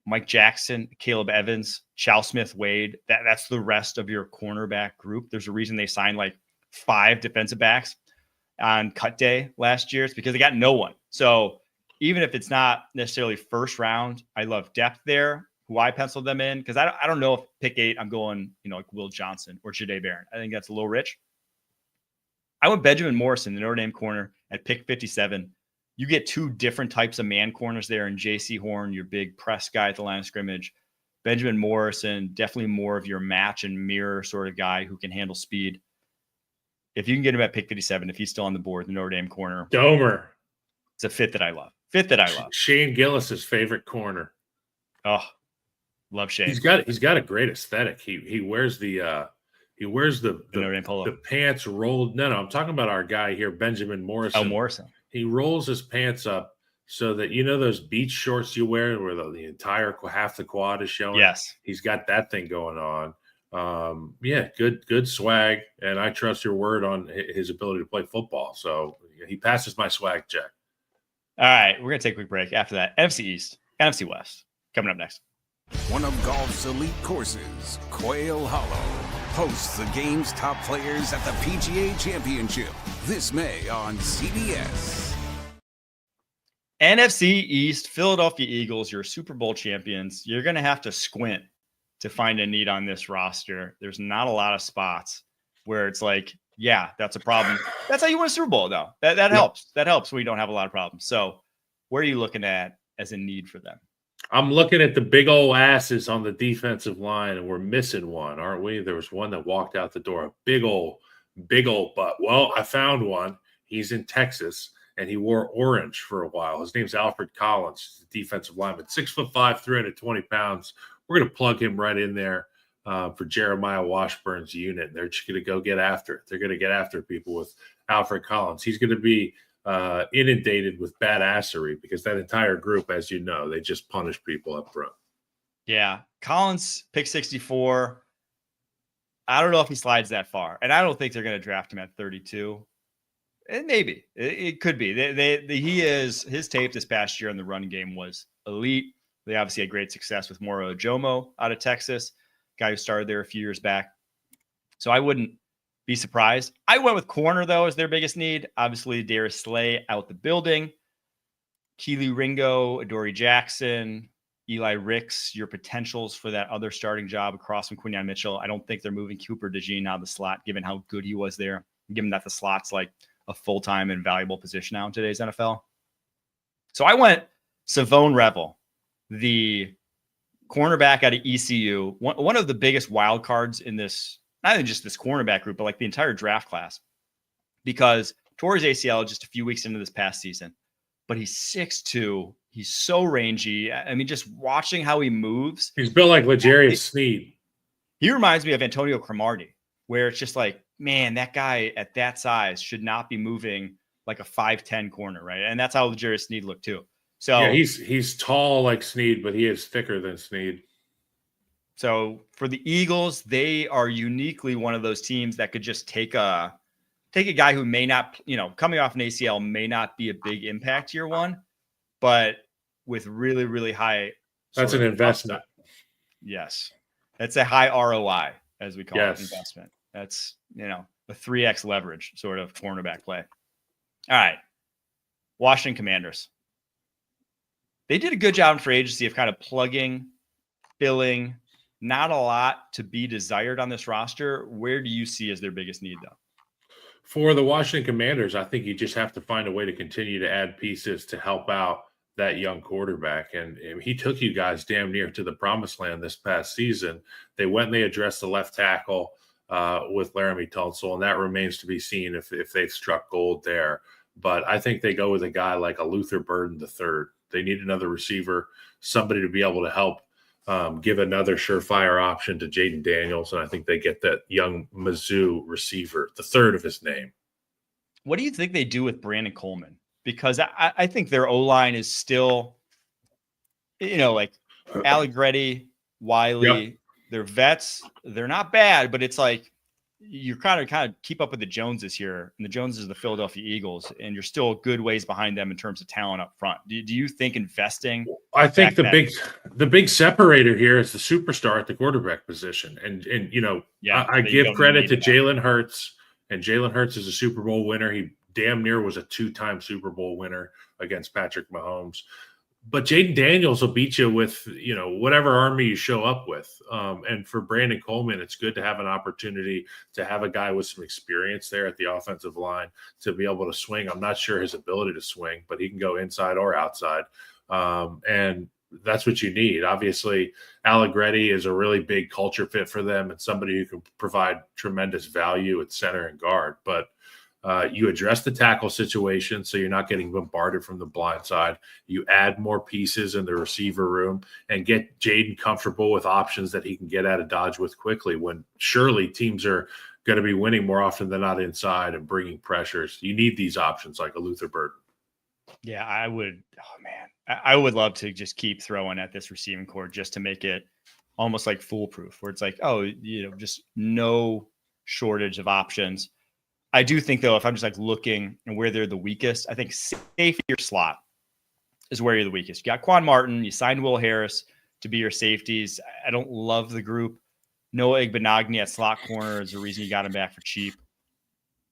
Speaker 1: Mike Jackson, Caleb Evans, Chow Smith-Wade, that's the rest of your cornerback group. There's a reason they signed like 5 defensive backs on cut day last year. It's because they got no one. So even if it's not necessarily first round, I love depth there, who I penciled them in. Because I don't know if pick 8, I'm going, like Will Johnson or Jahdae Barron. I think that's a little rich. I went Benjamin Morrison, the Notre Dame corner, at pick 57. You get 2 different types of man corners there in J.C. Horn, your big press guy at the line of scrimmage. Benjamin Morrison, definitely more of your match and mirror sort of guy who can handle speed. If you can get him at pick 57, if he's still on the board, the Notre Dame corner.
Speaker 2: Domer.
Speaker 1: It's a fit that I love.
Speaker 2: Shane Gillis's favorite corner.
Speaker 1: Oh, love Shane.
Speaker 2: He's got a great aesthetic. He wears the
Speaker 1: Notre Dame polo.
Speaker 2: The pants rolled. No, I'm talking about our guy here, Benjamin Morrison.
Speaker 1: Oh, Morrison.
Speaker 2: He rolls his pants up so that those beach shorts you wear where the entire half the quad is showing.
Speaker 1: Yes,
Speaker 2: he's got that thing going on. Good swag, and I trust your word on his ability to play football. So he passes my swag check.
Speaker 1: All right, we're gonna take a quick break. After that, NFC East, NFC West, coming up next.
Speaker 5: One of golf's elite courses, Quail Hollow, hosts the game's top players at the PGA Championship this May on CBS.
Speaker 1: NFC East, Philadelphia Eagles, your Super Bowl champions. You're going to have to squint to find a need on this roster. There's not a lot of spots where it's like, yeah, that's a problem. That's how you win a Super Bowl, though. That helps. That helps when you don't have a lot of problems. So where are you looking at as a need for them?
Speaker 2: I'm looking at the big old asses on the defensive line, and we're missing one, aren't we? There was one that walked out the door, a big old butt. Well, I found one. He's in Texas, and he wore orange for a while. His name's Alfred Collins, defensive lineman, 6'5", 320 pounds. We're going to plug him right in there. for Jeremiah Washburn's unit. They're just going to go get after it. They're going to get after people with Alfred Collins. He's going to be inundated with badassery because that entire group, as you know, they just punish people up front.
Speaker 1: Yeah. Collins, pick 64. I don't know if he slides that far. And I don't think they're going to draft him at 32. And maybe. It could be. His tape this past year in the run game was elite. They obviously had great success with Moro Ojomo out of Texas, guy who started there a few years back. So I wouldn't be surprised. I went with corner, though, as their biggest need. Obviously, Darius Slay out the building. Keely Ringo, Adoree Jackson, Eli Ricks, your potentials for that other starting job across from Quinyon Mitchell. I don't think they're moving Cooper DeJean out of the slot, given how good he was there, given that the slot's like a full-time and valuable position now in today's NFL. So I went Savone Revel, the cornerback out of ECU, one of the biggest wild cards in this, not even just this cornerback group, but like the entire draft class, because tore his ACL just a few weeks into this past season, but he's 6'2". He's so rangy. I mean, just watching how he moves.
Speaker 2: He's built like L'Jarius Sneed.
Speaker 1: He reminds me of Antonio Cromartie, where it's just like, man, that guy at that size should not be moving like a 5'10" corner, right? And that's how L'Jarius Sneed looked too. So
Speaker 2: yeah, he's tall like Sneed, but he is thicker than Sneed.
Speaker 1: So for the Eagles, they are uniquely one of those teams that could just take a guy who may not, coming off an ACL may not be a big impact year one, but with really, really high.
Speaker 2: That's an investment.
Speaker 1: Yes. That's a high ROI, as we call it, investment. That's, a 3x leverage sort of cornerback play. All right. Washington Commanders. They did a good job in free agency of kind of plugging, filling, not a lot to be desired on this roster. Where do you see as their biggest need, though?
Speaker 2: For the Washington Commanders, I think you just have to find a way to continue to add pieces to help out that young quarterback. And he took you guys damn near to the promised land this past season. They went and they addressed the left tackle with Laramie Tunsil, and that remains to be seen if they've struck gold there. But I think they go with a guy like a Luther Burden III. They need another receiver, somebody to be able to help give another surefire option to Jaden Daniels, and I think they get that young Mizzou receiver, the third of his name.
Speaker 1: What do you think they do with Brandon Coleman? Because I think their O-line is still, like Allegretti, Wiley. Yep. They're vets. They're not bad, but it's like you're kind of keep up with the Joneses here, and the Joneses are the Philadelphia Eagles, and you're still a good ways behind them in terms of talent up front. Do you think investing?
Speaker 2: I think the big separator here is the superstar at the quarterback position, and I give credit to Jalen Hurts, and Jalen Hurts is a Super Bowl winner. He damn near was a 2-time Super Bowl winner against Patrick Mahomes. But Jaden Daniels will beat you with, whatever army you show up with. And for Brandon Coleman, it's good to have an opportunity to have a guy with some experience there at the offensive line to be able to swing. I'm not sure his ability to swing, but he can go inside or outside. And that's what you need. Obviously, Allegretti is a really big culture fit for them and somebody who can provide tremendous value at center and guard. But you address the tackle situation so you're not getting bombarded from the blind side. You add more pieces in the receiver room and get Jaden comfortable with options that he can get out of Dodge with quickly when surely teams are going to be winning more often than not inside and bringing pressures. You need these options like a Luther Burden.
Speaker 1: Yeah, I would. Oh, man. I would love to just keep throwing at this receiving core just to make it almost like foolproof where it's like, just no shortage of options. I do think, though, if I'm just like looking and where they're the weakest, I think safety or slot is where you're the weakest. You got Quan Martin. You signed Will Harris to be your safeties. I don't love the group. Noah Igbenogany at slot corner is the reason you got him back for cheap.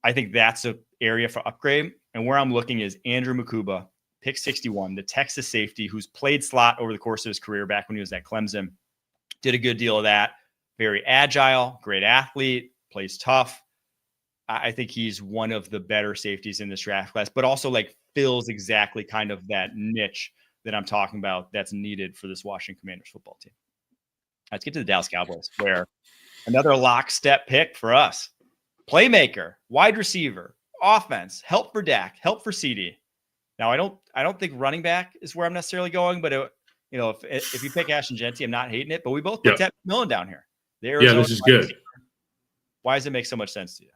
Speaker 1: I think that's an area for upgrade. And where I'm looking is Andrew Mukuba, pick 61, the Texas safety who's played slot over the course of his career back when he was at Clemson. Did a good deal of that. Very agile, great athlete, plays tough. I think he's one of the better safeties in this draft class, but also like fills exactly kind of that niche that I'm talking about that's needed for this Washington Commanders football team. Let's get to the Dallas Cowboys, where another lockstep pick for us. Playmaker, wide receiver, offense, help for Dak, help for CD. Now, I don't think running back is where I'm necessarily going, but if you pick Ashton Genty, I'm not hating it, but we both picked Ted McMillan down here.
Speaker 2: This is good.
Speaker 1: Why does it make so much sense to you?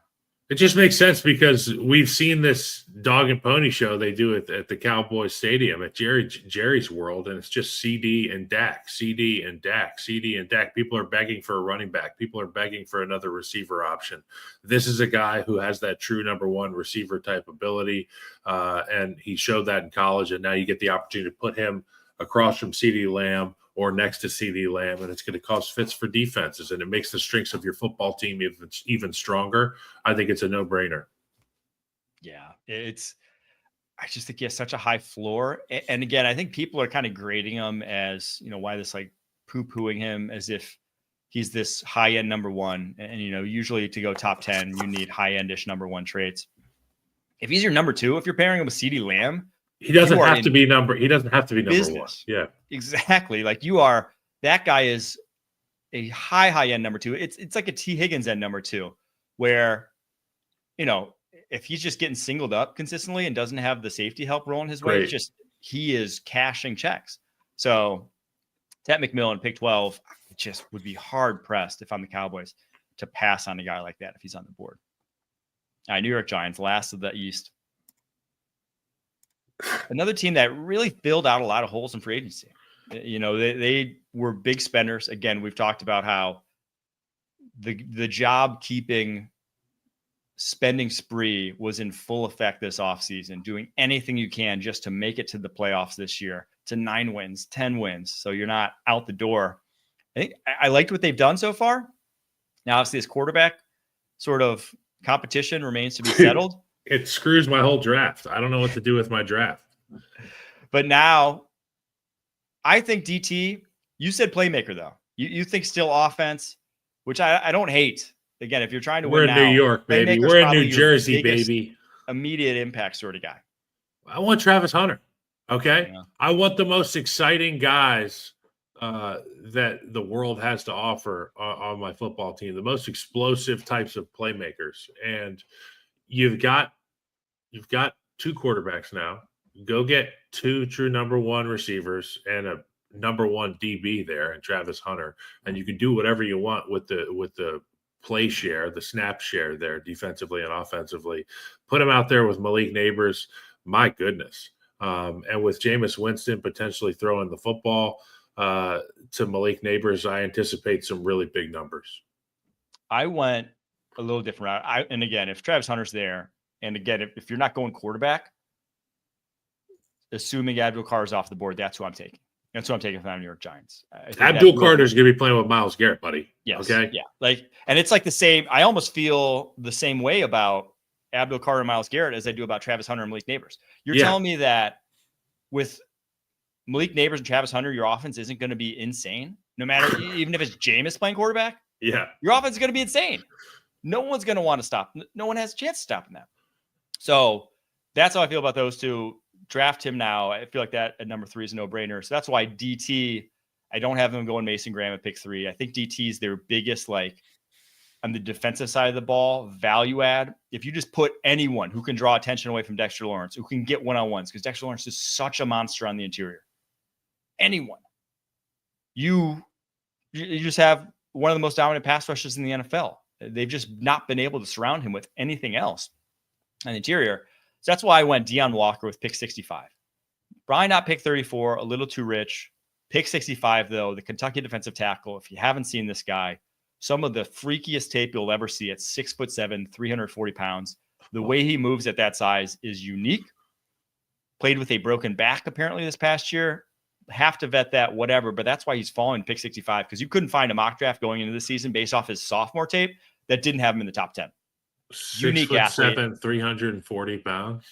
Speaker 2: It just makes sense because we've seen this dog and pony show they do at the Cowboys Stadium at Jerry's World, and it's just CD and Dak, CD and Dak, CD and Dak. People are begging for a running back. People are begging for another receiver option. This is a guy who has that true number one receiver type ability, and he showed that in college, and now you get the opportunity to put him across from CeeDee Lamb or next to CeeDee Lamb, and it's going to cause fits for defenses, and it makes the strengths of your football team even stronger. I think it's a no-brainer.
Speaker 1: Yeah, I just think he has such a high floor. And again, I think people are kind of grading him as, why this like poo-pooing him as if he's this high-end number one. And, usually to go top 10, you need high-end-ish number one traits. If he's your number two, if you're pairing him with CeeDee Lamb,
Speaker 2: he doesn't have to be number one. Yeah,
Speaker 1: exactly. Like that guy is a high end number two. It's like a T Higgins end number two, where, if he's just getting singled up consistently and doesn't have the safety help rolling his way, he is cashing checks. So Ted McMillan, pick 12, just would be hard pressed if I'm the Cowboys to pass on a guy like that if he's on the board. All right, New York Giants, last of the East. Another team that really filled out a lot of holes in free agency. They were big spenders. Again, we've talked about how the job keeping spending spree was in full effect this offseason, doing anything you can just to make it to the playoffs this year, to 9 wins, 10 wins. So you're not out the door. I think I liked what they've done so far. Now, obviously, this quarterback sort of competition remains to be settled.
Speaker 2: It screws my whole draft. I don't know what to do with my draft.
Speaker 1: But now, I think DT, you said playmaker, though. You think still offense, which I don't hate. Again, if you're trying to win
Speaker 2: now. We're in New York, baby. We're in New Jersey, baby.
Speaker 1: Immediate impact sort of guy.
Speaker 2: I want Travis Hunter, okay? Yeah. I want the most exciting guys that the world has to offer on my football team, the most explosive types of playmakers. And you've got 2 quarterbacks now. Go get 2 true number one receivers and a number one DB there, and Travis Hunter, and you can do whatever you want with the play share, the snap share there, defensively and offensively. Put him out there with Malik Neighbors. My goodness, and with Jameis Winston potentially throwing the football to Malik Neighbors, I anticipate some really big numbers.
Speaker 1: I went a little different route. And again, if Travis Hunter's there, and again, if you're not going quarterback, assuming Abdul Carter's off the board, that's who I'm taking. That's who I'm taking from the New York Giants.
Speaker 2: Abdul Carter's going to be playing with Myles Garrett, buddy.
Speaker 1: Yes.
Speaker 2: Okay.
Speaker 1: Yeah. And it's like the same. I almost feel the same way about Abdul Carter and Myles Garrett as I do about Travis Hunter and Malik Neighbors. You're telling me that with Malik Neighbors and Travis Hunter, your offense isn't going to be insane, no matter even if it's Jameis playing quarterback.
Speaker 2: Yeah.
Speaker 1: Your offense is going to be insane. No one's going to want to stop. No one has a chance of stopping that. So that's how I feel about those two. Draft him now. I feel like that at number 3 is a no-brainer. So that's why DT, I don't have him going Mason Graham at pick 3. I think DT is their biggest, on the defensive side of the ball, value add. If you just put anyone who can draw attention away from Dexter Lawrence, who can get one-on-ones, because Dexter Lawrence is such a monster on the interior. Anyone. You just have one of the most dominant pass rushers in the NFL. They've just not been able to surround him with anything else on the interior. So that's why I went Deion Walker with pick 65. Probably not pick 34, a little too rich. Pick 65, though, the Kentucky defensive tackle. If you haven't seen this guy, some of the freakiest tape you'll ever see at 6'7", 340 pounds. The way he moves at that size is unique. Played with a broken back, apparently, this past year. Have to vet that, whatever, but that's why he's falling pick 65, because you couldn't find a mock draft going into the season based off his sophomore tape that didn't have him in the top 10. Unique athlete.
Speaker 2: 6'7", 340 pounds.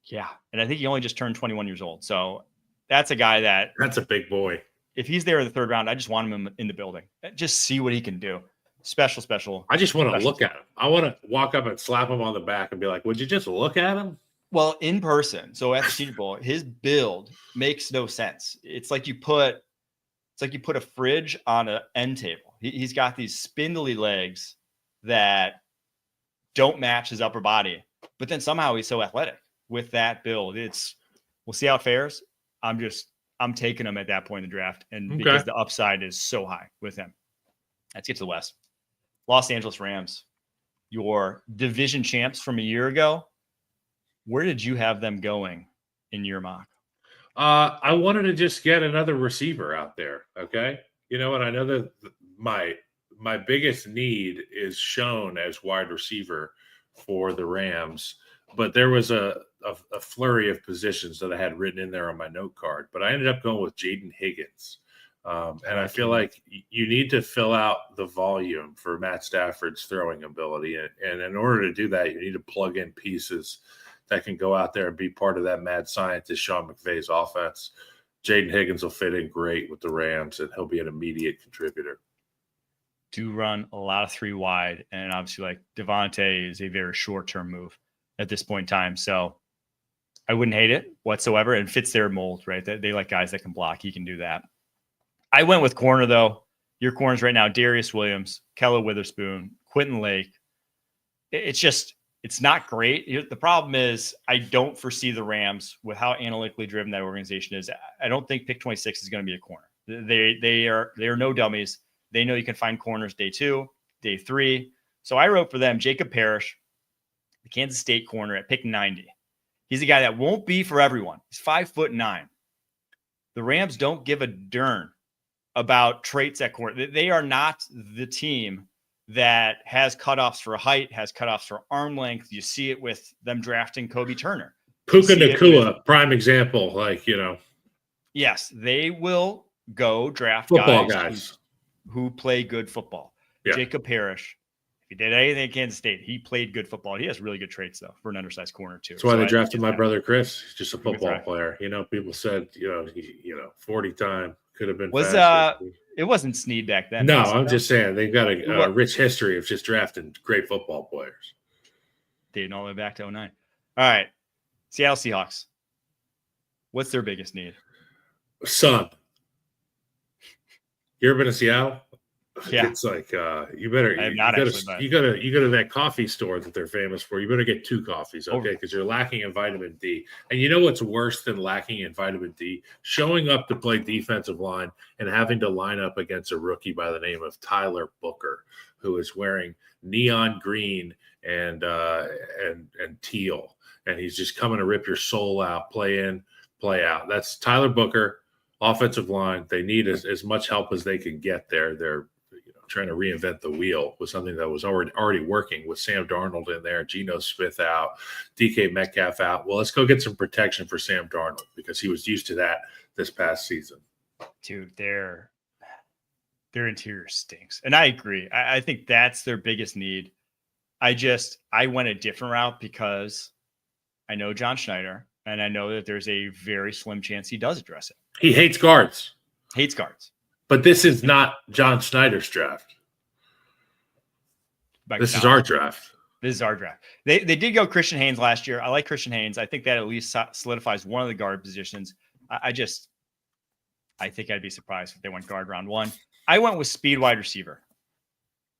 Speaker 1: Yeah. And I think he only just turned 21 years old. So that's a guy that's
Speaker 2: a big boy.
Speaker 1: If he's there in the 3rd round, I just want him in the building. Just see what he can do. Special.
Speaker 2: I just want to look at him. I want to walk up and slap him on the back and be like, would you just look at him?
Speaker 1: Well, in person. So at the Senior Bowl, his build makes no sense. It's like you put a fridge on an end table. He's got these spindly legs that don't match his upper body, but then somehow he's so athletic with that build. We'll see how it fares. I'm taking him at that point in the draft, and because the upside is so high with him. Let's get to the West. Los Angeles Rams, your division champs from a year ago. Where did you have them going in your mock?
Speaker 2: I wanted to just get another receiver out there. Okay. You know what? I know that my biggest need is shown as wide receiver for the Rams, but there was a flurry of positions that I had written in there on my note card, but I ended up going with Jaden Higgins. And I feel like you need to fill out the volume for Matt Stafford's throwing ability. And in order to do that, you need to plug in pieces that can go out there and be part of that mad scientist Sean McVay's offense. Jaden Higgins will fit in great with the Rams, and he'll be an immediate contributor.
Speaker 1: Do run a lot of 3 wide, and obviously like Devontae is a very short-term move at this point in time. So I wouldn't hate it whatsoever. And fits their mold, right? They like guys that can block. He can do that. I went with corner, though. Your corners right now, Darius Williams, Kella Witherspoon, Quentin Lake. It's not great. The problem is I don't foresee the Rams with how analytically driven that organization is. I don't think pick 26 is going to be a corner. They are no dummies. They know you can find corners day 2, day 3. So I wrote for them Jacob Parrish, the Kansas State corner at pick 90. He's a guy that won't be for everyone. He's 5'9". The Rams don't give a darn about traits at corner. They are not the team that has cutoffs for height, has cutoffs for arm length. You see it with them drafting Kobe Turner.
Speaker 2: Puka Nacua, prime example.
Speaker 1: Yes, they will go draft
Speaker 2: football
Speaker 1: guys who play good football.
Speaker 2: Yeah.
Speaker 1: Jacob Parrish, if he did anything at Kansas State, he played good football. He has really good traits, though, for an undersized corner, too.
Speaker 2: That's why they drafted my brother Chris. He's just a football player. People said, 40 time could have been faster.
Speaker 1: It wasn't Snead back then.
Speaker 2: No, I'm just saying they've got a rich history of just drafting great football players.
Speaker 1: Dating all the way back to 2009. All right. Seattle Seahawks. What's their biggest need?
Speaker 2: Sun. You ever been to Seattle?
Speaker 1: Yeah.
Speaker 2: It's like you go to that coffee store that they're famous for. You better get 2 coffees, okay? Because you're lacking in vitamin D. And you know what's worse than lacking in vitamin D? Showing up to play defensive line and having to line up against a rookie by the name of Tyler Booker, who is wearing neon green and teal, and he's just coming to rip your soul out, play in, play out. That's Tyler Booker. Offensive line, they need as much help as they can get there. They're trying to reinvent the wheel with something that was already working with Sam Darnold in there, Geno Smith out, DK Metcalf out. Well, let's go get some protection for Sam Darnold because he was used to that this past season.
Speaker 1: Dude, their interior stinks. And I agree. I think that's their biggest need. I went a different route because I know John Schneider, and I know that there's a very slim chance he does address it.
Speaker 2: He hates guards.
Speaker 1: But
Speaker 2: this is not John Schneider's draft. This is our draft.
Speaker 1: They did go Christian Haynes last year. I like Christian Haynes. I think that at least solidifies one of the guard positions. I think I'd be surprised if they went guard round 1. I went with speed wide receiver.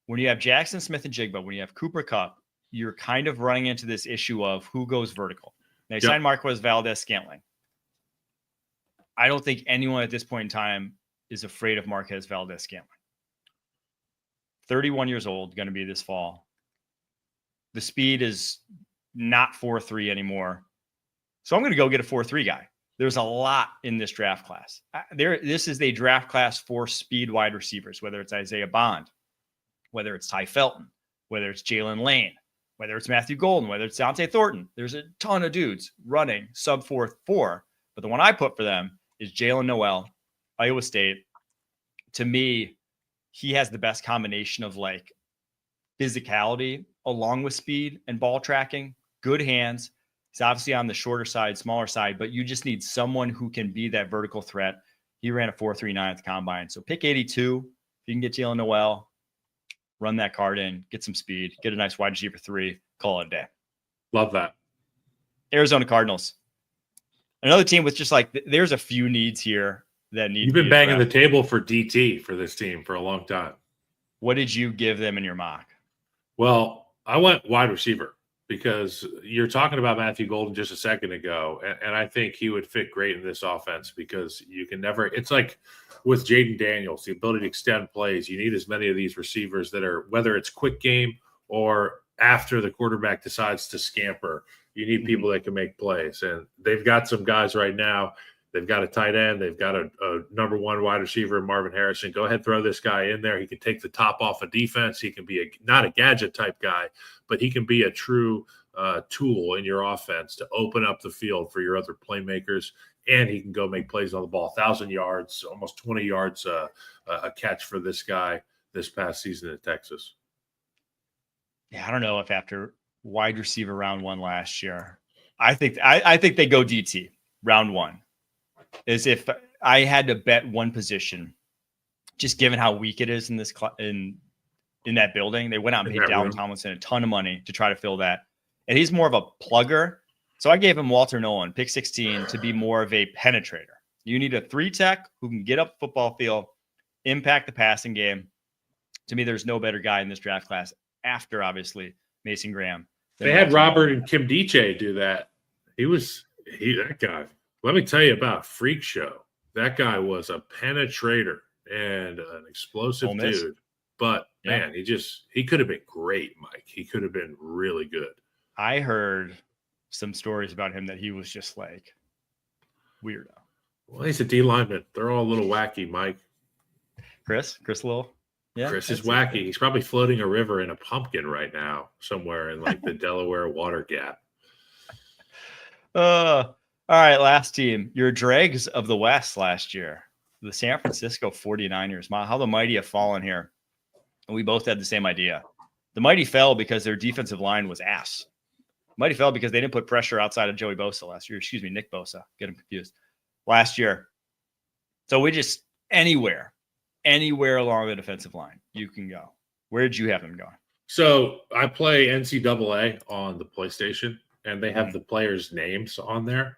Speaker 1: When you have Jackson Smith and Jigba, when you have Cooper Kupp, you're kind of running into this issue of who goes vertical. They signed Marquez Valdez-Scantling. I don't think anyone at this point in time is afraid of Marquez Valdez-Scantling. 31 years old, going to be this fall. The speed is not 4.3 anymore. So I'm going to go get a 4.3 guy. There's a lot in this draft class. This is a draft class for speed wide receivers, whether it's Isaiah Bond, whether it's Ty Felton, whether it's Jalen Lane, whether it's Matthew Golden, whether it's Dante Thornton. There's a ton of dudes running sub 4.4. But the one I put for them is Jalen Noel, Iowa State. To me, he has the best combination of physicality along with speed and ball tracking, good hands. He's obviously on the shorter side, smaller side, but you just need someone who can be that vertical threat. He ran a 4.39 at the combine. So pick 82. If you can get Jalen Noel, run that card in, get some speed, get a nice wide receiver 3, call it a day.
Speaker 2: Love that.
Speaker 1: Arizona Cardinals. Another team with just there's a few needs here that need.
Speaker 2: You've been banging the table for DT for this team for a long time.
Speaker 1: What did you give them in your mock?
Speaker 2: Well, I went wide receiver. because you're talking about Matthew Golden just a second ago, and I think he would fit great in this offense because you can never – it's like with Jaden Daniels, the ability to extend plays. You need as many of these receivers that are – whether it's quick game or after the quarterback decides to scamper, you need people that can make plays. And they've got some guys right now. They've got a tight end. They've got a number one wide receiver, Marvin Harrison. Go ahead, throw this guy in there. He can take the top off of defense. He can be not a gadget type guy, but he can be a true tool in your offense to open up the field for your other playmakers. And he can go make plays on the ball. 1,000 yards, almost 20 yards a catch for this guy this past season in Texas.
Speaker 1: Yeah, I don't know if after wide receiver round 1 last year, I think they go DT round 1. Is if I had to bet one position, just given how weak it is in this in that building, they went out and paid Dalvin Tomlinson a ton of money to try to fill that, and he's more of a plugger. So I gave him Walter Nolan, pick 16, to be more of a penetrator. You need a 3-tech who can get up the football field, impact the passing game. To me, there's no better guy in this draft class after obviously Mason Graham.
Speaker 2: They had Robert and Kim Diche do that. That guy. Let me tell you about Freak Show. That guy was a penetrator and an explosive dude. But, man, he could have been great, Mike. He could have been really good.
Speaker 1: I heard some stories about him that he was just like weirdo.
Speaker 2: Well, he's a D lineman. They're all a little wacky, Mike.
Speaker 1: Chris Little. Yeah,
Speaker 2: Chris is wacky. He's probably floating a river in a pumpkin right now somewhere in like the Delaware Water Gap.
Speaker 1: All right, last team. Your dregs of the West last year, the San Francisco 49ers. How the mighty have fallen here. And we both had the same idea. The mighty fell because their defensive line was ass. The mighty fell because they didn't put pressure outside of Joey Bosa last year. Excuse me, Nick Bosa. Get him confused. Last year. So we just anywhere along the defensive line you can go. Where did you have them going?
Speaker 2: So I play NCAA on the PlayStation, and they have the players' names on there.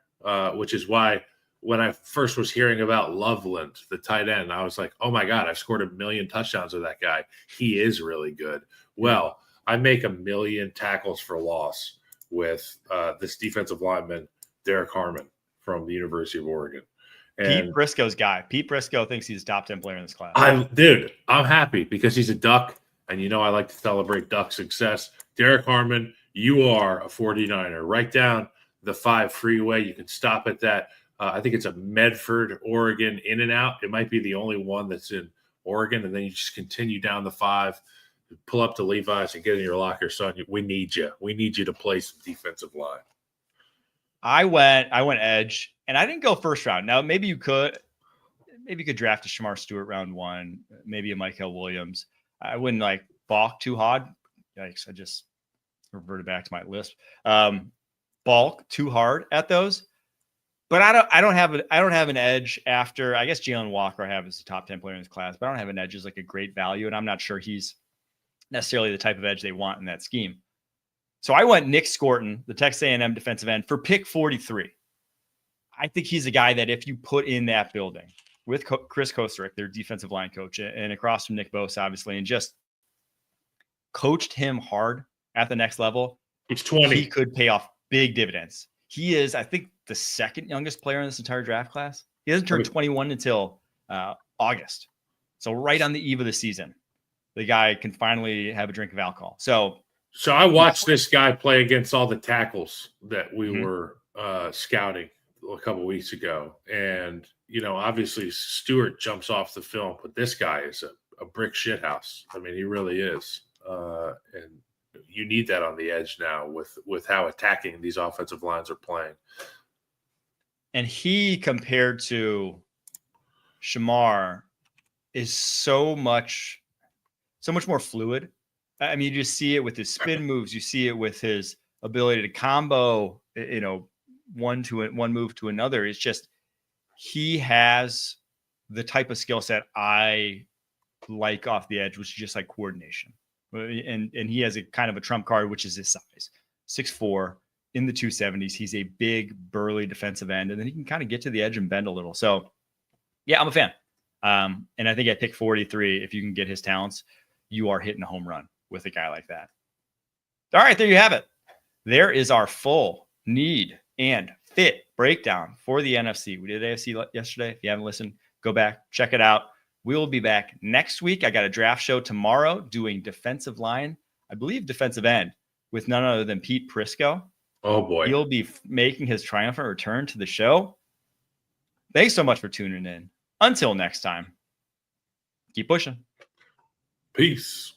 Speaker 2: Which is why when I first was hearing about Loveland, the tight end, I was like, oh, my God, I've scored 1 million touchdowns with that guy. He is really good. Well, I make 1 million tackles for loss with this defensive lineman, Derek Harmon from the University of Oregon. And
Speaker 1: Pete Briscoe's guy. Pete Briscoe thinks he's a top 10 player in this class.
Speaker 2: I'm happy because he's a Duck, and I like to celebrate Duck success. Derek Harmon, you are a 49er. Write down the 5 freeway. You can stop at that. I think it's a Medford, Oregon in and out. It might be the only one that's in Oregon. And then you just continue down the 5, pull up to Levi's and get in your locker. Son, we need you. We need you to play some defensive line.
Speaker 1: I went edge, and I didn't go first round. Now, maybe you could draft a Shamar Stewart round 1, maybe a Michael Williams. I wouldn't balk too hard. Yikes. I just reverted back to my list. Balk too hard at those, but I don't have an edge after. I guess Jalen Walker I have as a top 10 player in this class, but I don't have an edge as like a great value, and I'm not sure he's necessarily the type of edge they want in that scheme. So I went Nick Scorton, the Texas A&M defensive end, for pick 43. I think he's a guy that if you put in that building with Chris Kosterick, their defensive line coach, and across from Nick Bosa, obviously, and just coached him hard at the next level,
Speaker 2: he's 20.
Speaker 1: He could pay off big dividends. He is, I think, the second youngest player in this entire draft class. He doesn't turn 21 until August. So right on the eve of the season, the guy can finally have a drink of alcohol. So
Speaker 2: I watched this guy play against all the tackles that we were scouting a couple of weeks ago. And, obviously Stewart jumps off the film, but this guy is a brick shithouse. I mean, he really is. And you need that on the edge now with how attacking these offensive lines are playing.
Speaker 1: And he, compared to Shamar, is so much more fluid. I mean, you just see it with his spin moves. You see it with his ability to combo, one move to another. It's just, he has the type of skill set I like off the edge, which is just like coordination. And he has a kind of a trump card, which is his size, 6'4", in the 270s. He's a big, burly defensive end, and then he can kind of get to the edge and bend a little. So, yeah, I'm a fan. And I think at pick 43, if you can get his talents, you are hitting a home run with a guy like that. All right, there you have it. there is our full need and fit breakdown for the NFC. We did AFC yesterday. If you haven't listened, go back, check it out. We will be back next week. I got a draft show tomorrow doing defensive line, I believe defensive end, with none other than Pete Prisco.
Speaker 2: Oh, boy.
Speaker 1: He'll be making his triumphant return to the show. Thanks so much for tuning in. Until next time, keep pushing.
Speaker 2: Peace.